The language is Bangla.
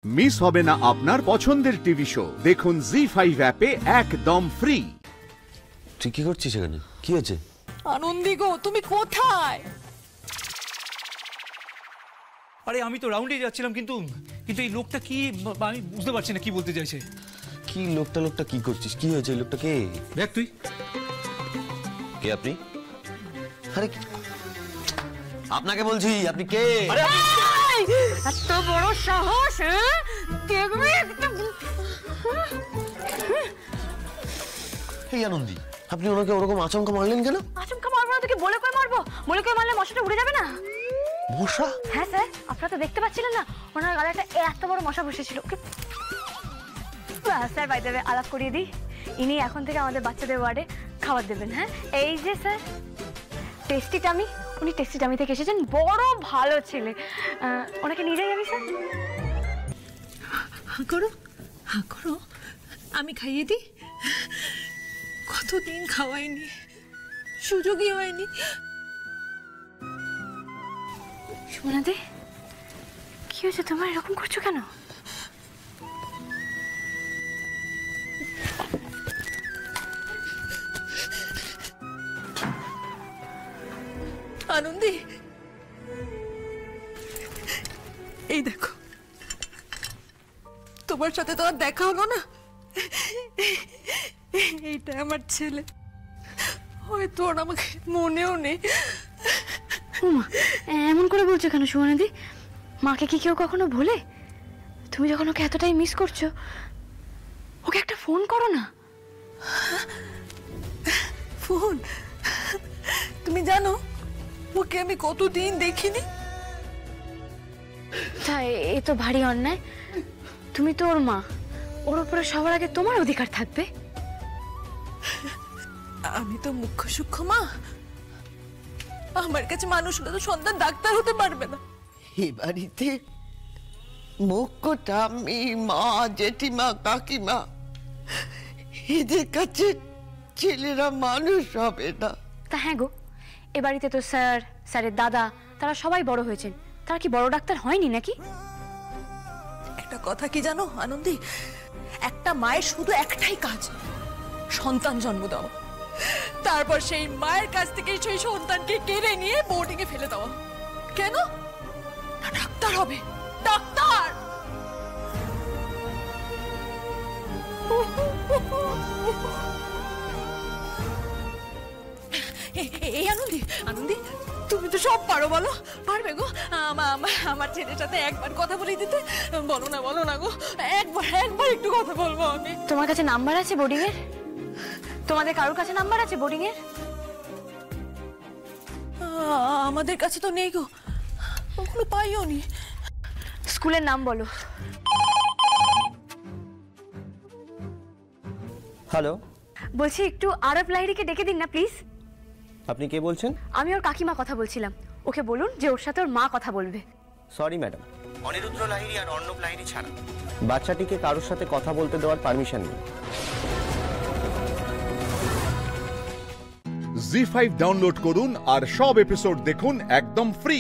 মিস হবে না আপনার পছন্দের টিভি শো। দেখুন জি5 অ্যাপে একদম ফ্রি। তুই কি করছিস এখানে? কি আছে? আনন্দী গো, তুমি কোথায়? আরে আমি তো রাউন্ডে যাচ্ছিলাম, কিন্তু এই লোকটা কি, আমি বুঝতে পারছি না কি বলতে চাইছে। কি লোকটা কি করছিস? কি হয়েছে? এই লোকটা কে? দেখ তুই কে? আপনি? আরে আপনাকে বলছি, আপনি কে? এত বড় সাহস! এই আনন্দী, আপনি ওনাকে ওরকম আচমকা মারলেন কেন? আচমকা মারবো না তো কি বলে কই মারবো? বলে কই মারলে মশাটা উড়ে যাবে না? মশা? হ্যাঁ স্যার, আপনারা তো দেখতে পাচ্ছিলেন না ওনার গালে একটা এত বড় মশা বসেছিল। স্যার বাই দ্য ওয়ে, আলাপ করিয়ে দিই, ইনি এখন থেকে আমাদের বাচ্চাদের ওয়ার্ডে খাবার দেবেন। হ্যাঁ, এই যে স্যার টেস্টি টামি, উনি টেস্টি টামি থেকে এসেছেন, বড় ভালো ছেলে। ওনাকে নিয়ে যাই আমি স্যার। হা করো, আমি খাইয়ে দিই। কতদিন খাওয়াইনি, সুযোগই হয়নি। সুমনাদি, কি হয়েছে তোমার? এরকম করছো কেন? আনন্দী, এই দেখো, তোমার সাথে তো আর দেখা হলো না। এইটা আমার ছেলে, হয়তো ওর আমাকে মনেও নেই। এমন করে বলছো কেন সুমনাদি? মাকে কি কেউ কখনো ভোলে? তুমি যখন ওকে এতটাই মিস করছো, ওকে একটা ফোন করো না। ফোন? তুমি জানো ওকে আমি কতদিন দেখিনি? তাই এ তো ভারী অন্যায়। তুমি তো ওর মা, ওর উপরে সবার আগে তোমার অধিকার থাকবে। আমি তো মুখ্য সূক্ষ্ম মা, আমার কাছে মানুষ হলে তো সন্তান ডাক্তার হতে পারবে না। এই বাড়িতে মুখ্যটা আমি, মা, জেঠিমা, কাকিমা, এদের কাছে ছেলেরা মানুষ হবে না। তা হ্যাঁ গো, এ বাড়িতে তো স্যারের দাদা, তারা সবাই বড় হয়েছেন, তারা কি বড় ডাক্তার হয়নি নাকি? একটা কথা কি জানো আনন্দী, একটা মায়ের শুধু একটাই কাজ, সন্তান জন্ম দেওয়া। তারপর সেই মায়ের কাছ থেকে সেই সন্তানকে কেড়ে নিয়ে বোর্ডিং এ ফেলে দেওয়া। কেন? না ডাক্তার হবে, ডাক্তার। এই আনন্দী, আনন্দী তুমি তো সব পারো, বলো পারবে গো? আমার ছেলের সাথে একবার কথা বলে দিতে। বলো না গো, একবার একটু কথা বলবো আমি। তোমার কাছে নাম্বার আছে বোর্ডিং এর? তোমাদের কারোর কাছে নাম্বার আছে বোর্ডিং এর? আমাদের কাছে তো নেই গো, ওগুলো পাইও নি। স্কুলের নাম বলো। হ্যালো, বলছি একটু আরব লাহিড়িকে ডেকে দিন না প্লিজ। আপনি কে বলছেন? আমি ওর কাকিমা কথা বলছিলাম, ওকে বলুন যে ওর সাথে ওর মা কথা বলবে। সরি ম্যাডাম, অনিরুদ্র লাহিড়ি আর অর্ণব লাহিড়ি ছাড়া বাচ্চাটিকে কারোর সাথে কথা বলতে দেওয়ার পারমিশন নেই। জি5 ডাউনলোড করুন আর সব এপিসোড দেখুন একদম ফ্রি।